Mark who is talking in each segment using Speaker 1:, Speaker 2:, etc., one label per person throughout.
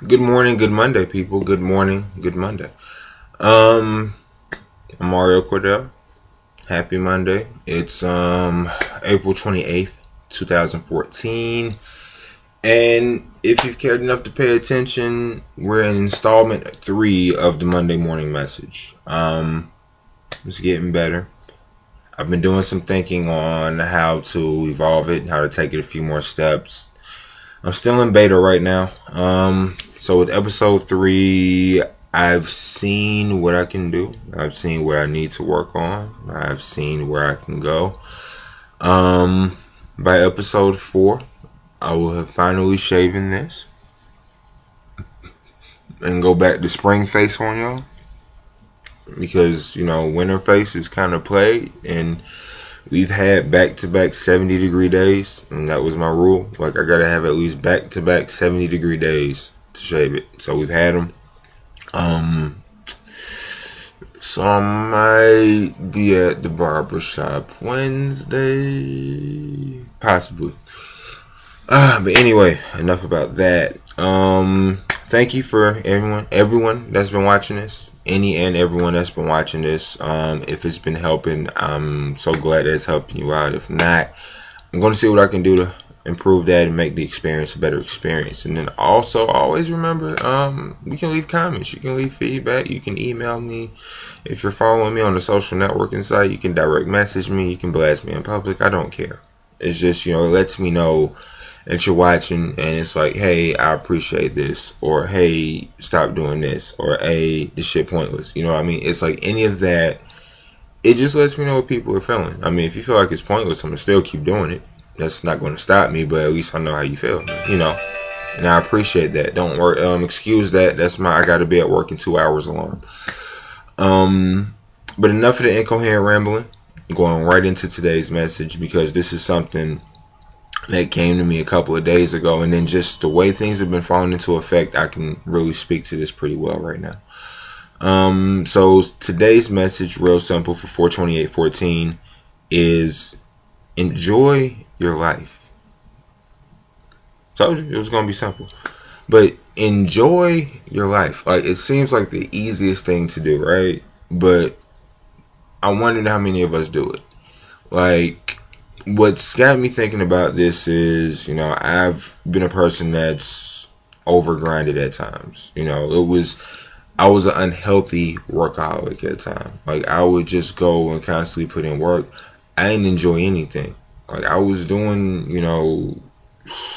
Speaker 1: Good morning, good Monday, people. Good morning, good Monday. Um, I'm Mario Cordale. Happy Monday. It's April 28th, 2014. And if you've cared enough to pay attention, we're in installment 3 of the Monday morning message. It's getting better. I've been doing some thinking on how to evolve it, how to take it a few more steps. I'm still in beta right now. So with episode 3, I've seen what I can do. I've seen where I need to work on. I've seen where I can go. By episode 4, I will have finally shaven this and go back to spring face on y'all. Because, winter face is kind of played, and we've had back-to-back 70-degree days, and that was my rule. Like, I gotta have at least back-to-back 70-degree days to shave it. So we've had them. So I might be at the barber shop Wednesday, possibly. But anyway, enough about that. Thank you for everyone that's been watching this. Any and everyone that's been watching this. If it's been helping, I'm so glad that it's helping you out. If not, I'm going to see what I can do to improve that and make the experience a better experience. And then also always remember, you can leave comments, you can leave feedback, you can email me. If you're following me on the social networking site, you can direct message me, you can blast me in public. I don't care. It's just, it lets me know that you're watching, and it's like, hey, I appreciate this, or hey, stop doing this, or hey, this shit pointless. You know what I mean? It's like any of that. It just lets me know what people are feeling. I mean, if you feel like it's pointless, I'm gonna still keep doing it. That's not going to stop me, but at least I know how you feel. And I appreciate that. Don't worry. Excuse that. That's I got to be at work in 2 hours alarm. But enough of the incoherent rambling. Going right into today's message, because this is something that came to me a couple of days ago, and then just the way things have been falling into effect, I can really speak to this pretty well right now. So today's message, real simple for 4/28/14, is enjoy your life. Told you it was gonna be simple, but enjoy your life. Like, it seems like the easiest thing to do, right? But I wondered how many of us do it. Like, what's got me thinking about this is, I've been a person that's overgrinded at times. I was an unhealthy workaholic at times. Like, I would just go and constantly put in work. I didn't enjoy anything. Like, I was doing,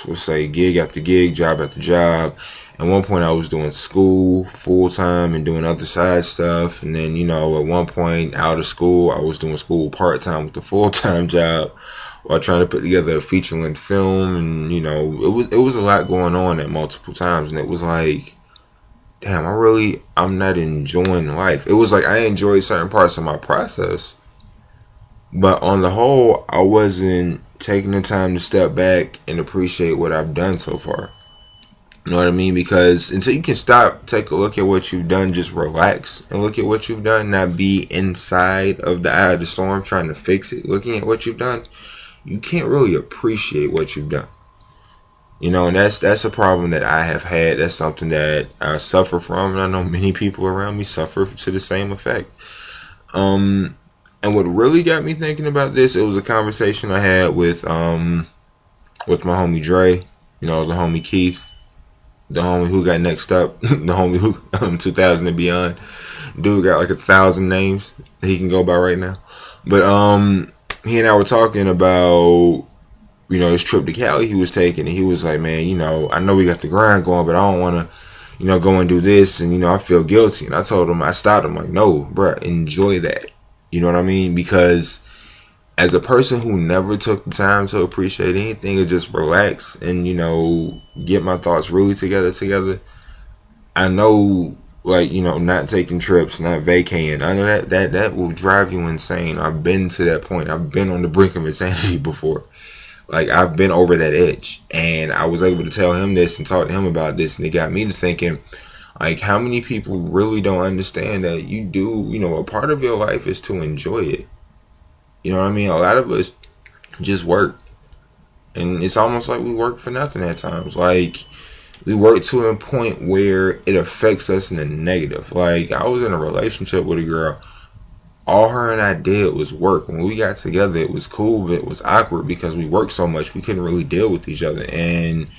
Speaker 1: let's say gig after gig, job after job. At one point I was doing school full time and doing other side stuff, and then at one point out of school I was doing school part time with the full time job while trying to put together a feature length film, and it was a lot going on at multiple times, and it was like, damn, I'm not enjoying life. It was like I enjoyed certain parts of my process, but on the whole I wasn't taking the time to step back and appreciate what I've done so far. You know what I mean? Because until you can stop, take a look at what you've done, just relax and look at what you've done, not be inside of the eye of the storm trying to fix it, looking at what you've done, you can't really appreciate what you've done. And that's a problem that I have had. That's something that I suffer from, and I know many people around me suffer to the same effect. And what really got me thinking about this, it was a conversation I had with my homie Dre, the homie Keith, the homie who got next up, the homie who 2000 and beyond. Dude got like 1,000 names that he can go by right now. But he and I were talking about his trip to Cali he was taking, and he was like, man, I know we got the grind going, but I don't want to go and do this, and I feel guilty. And I stopped him like, no, bruh, enjoy that. You know what I mean? Because as a person who never took the time to appreciate anything or just relax and get my thoughts really together, I know, like, not taking trips, not vacating, I know that will drive you insane. I've been to that point. I've been on the brink of insanity before. Like, I've been over that edge, and I was able to tell him this and talk to him about this, and it got me to thinking, like, how many people really don't understand that you do, a part of your life is to enjoy it. You know what I mean? A lot of us just work, and it's almost like we work for nothing at times. Like, We work to a point where it affects us in the negative. Like, I was in a relationship with a girl. All her and I did was work. When we got together, it was cool, but it was awkward because we worked so much we couldn't really deal with each other. And,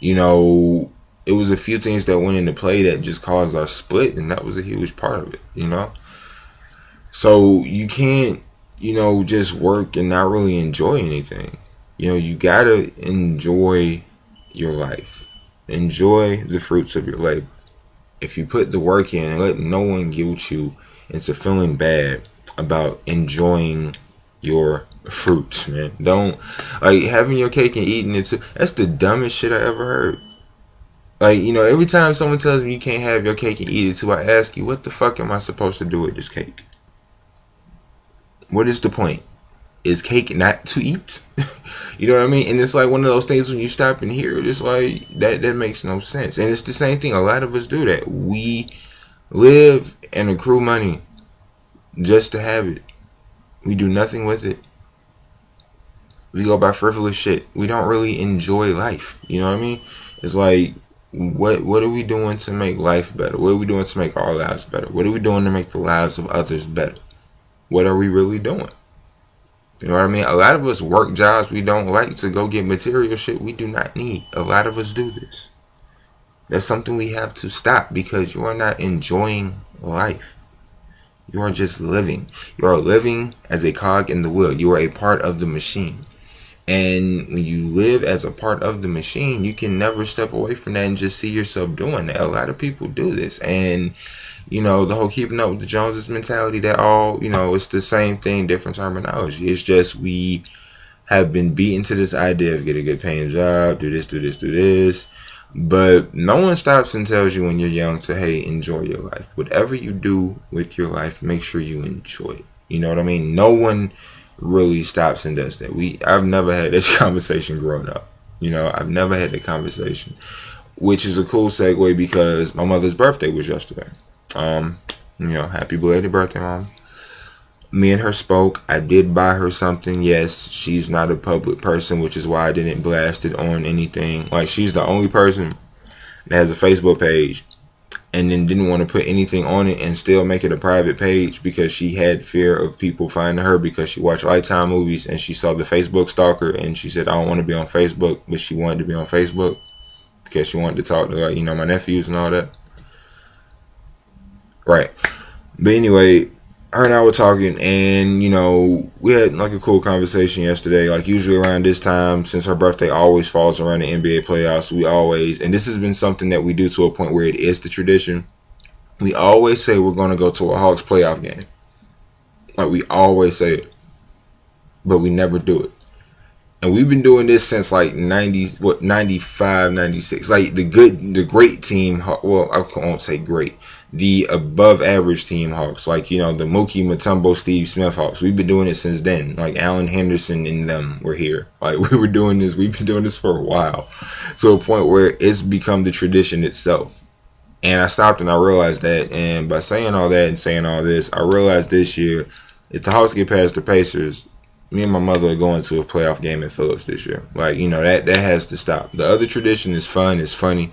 Speaker 1: it was a few things that went into play that just caused our split, and that was a huge part of it. So you can't, just work and not really enjoy anything. You gotta enjoy your life. Enjoy the fruits of your labor. If you put the work in, and let no one guilt you into feeling bad about enjoying your fruits, man. Don't, like, having your cake and eating it too. That's the dumbest shit I ever heard. Like, every time someone tells me you can't have your cake and eat it too, I ask you, what the fuck am I supposed to do with this cake? What is the point? Is cake not to eat? You know what I mean? And it's like one of those things when you stop and hear it, it's like, that makes no sense. And it's the same thing. A lot of us do that. We live and accrue money just to have it. We do nothing with it. We go by frivolous shit. We don't really enjoy life. You know what I mean? It's like, what are we doing to make life better? What are we doing to make our lives better? What are we doing to make the lives of others better? What are we really doing? You know what I mean? A lot of us work jobs we don't like to go get material shit we do not need. A lot of us do this. That's something we have to stop, because you are not enjoying life. You are just living. You are living as a cog in the wheel. You are a part of the machine. And when you live as a part of the machine, you can never step away from that and just see yourself doing that. A lot of people do this. And, the whole keeping up with the Joneses mentality, that all, it's the same thing, different terminology. It's just we have been beaten to this idea of get a good paying job, do this, do this, do this. But no one stops and tells you when you're young to, hey, enjoy your life. Whatever you do with your life, make sure you enjoy it. You know what I mean? No one really stops and does that. I've never had this conversation growing up. I've never had that conversation, which is a cool segue because my mother's birthday was yesterday. Happy belated birthday, Mom. Me and her spoke. I did buy her something. Yes, she's not a public person, which is why I didn't blast it on anything. Like, she's the only person that has a Facebook page and then didn't want to put anything on it and still make it a private page because she had fear of people finding her because she watched Lifetime movies and she saw the Facebook stalker, and she said, I don't want to be on Facebook, but she wanted to be on Facebook because she wanted to talk to, like, my nephews and all that. Right. But anyway, her and I were talking, and, we had like a cool conversation yesterday. Like, usually around this time, since her birthday always falls around the NBA playoffs, we always, and this has been something that we do to a point where it is the tradition, we always say we're going to go to a Hawks playoff game. Like, we always say it, but we never do it. And we've been doing this since like 95, 96. Like, the great team, well, I won't say great, the above average team Hawks, like, the Mookie Mutombo, Steve Smith Hawks. We've been doing it since then. Like, Allen Henderson and them were here. Like, we've been doing this for a while, to a point where it's become the tradition itself. And I stopped and I realized that. And by saying all that and saying all this, I realized this year, if the Hawks get past the Pacers, me and my mother are going to a playoff game in Phillips this year. Like, that has to stop. The other tradition is fun, it's funny,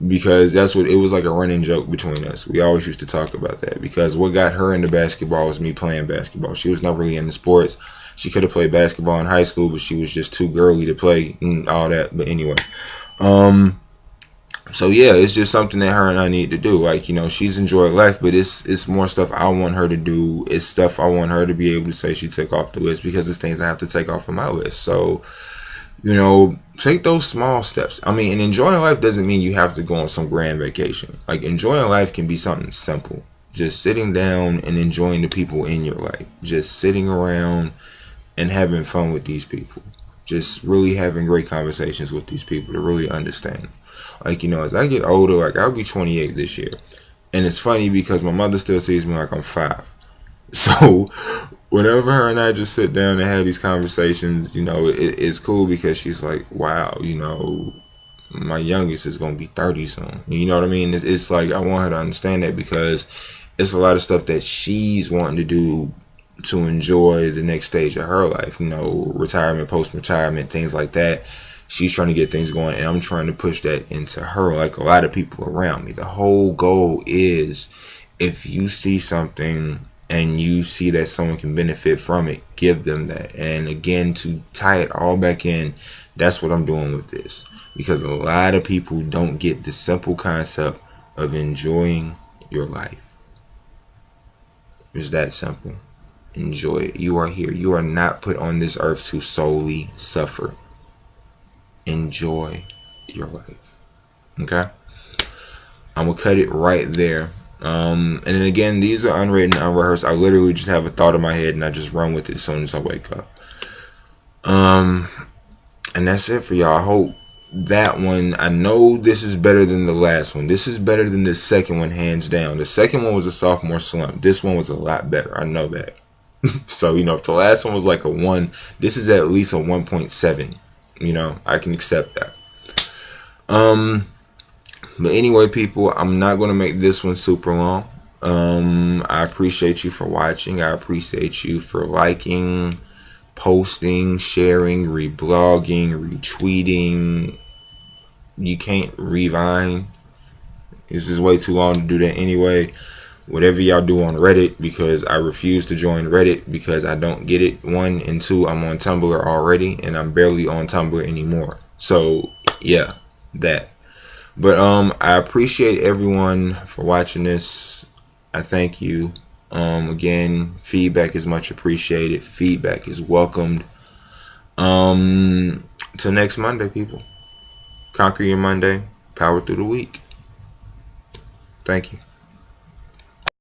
Speaker 1: because that's what it was, like a running joke between us. We always used to talk about that, because what got her into basketball was me playing basketball. She was not really into sports. She could have played basketball in high school, but she was just too girly to play and all that. But anyway, so yeah, it's just something that her and I need to do. Like, she's enjoyed life, but it's more stuff I want her to do. It's stuff I want her to be able to say she took off the list, because it's things I have to take off of my list. So, take those small steps. I mean, and enjoying life doesn't mean you have to go on some grand vacation. Like, enjoying life can be something simple. Just sitting down and enjoying the people in your life. Just sitting around and having fun with these people. Just really having great conversations with these people to really understand. Like, as I get older, like, I'll be 28 this year. And it's funny because my mother still sees me like I'm 5. So whenever her and I just sit down and have these conversations, it's cool, because she's like, wow, my youngest is going to be 30 soon. You know what I mean? It's like, I want her to understand that, because it's a lot of stuff that she's wanting to do to enjoy the next stage of her life, retirement, post-retirement, things like that. She's trying to get things going, and I'm trying to push that into her, like a lot of people around me. The whole goal is, if you see something and you see that someone can benefit from it, give them that. And again, to tie it all back in, that's what I'm doing with this. Because a lot of people don't get the simple concept of enjoying your life. It's that simple. Enjoy it. You are here. You are not put on this earth to solely suffer. Enjoy your life. Okay? I'm going to cut it right there. And then again, these are unwritten, unrehearsed. I literally just have a thought in my head and I just run with it as soon as I wake up. And that's it for y'all. I hope that one, I know this is better than the last one. This is better than the second one, hands down. The second one was a sophomore slump. This one was a lot better. I know that. So, if the last one was like a 1, this is at least a 1.7. I can accept that. But anyway, people, I'm not going to make this one super long. I appreciate you for watching. I appreciate you for liking, posting, sharing, reblogging, retweeting. You can't rewind. This is way too long to do that anyway. Whatever y'all do on Reddit, because I refuse to join Reddit because I don't get it. 1 and 2, I'm on Tumblr already, and I'm barely on Tumblr anymore. So yeah, that. But I appreciate everyone for watching this. I thank you. Again, feedback is much appreciated. Feedback is welcomed. Till next Monday, people. Conquer your Monday. Power through the week. Thank you.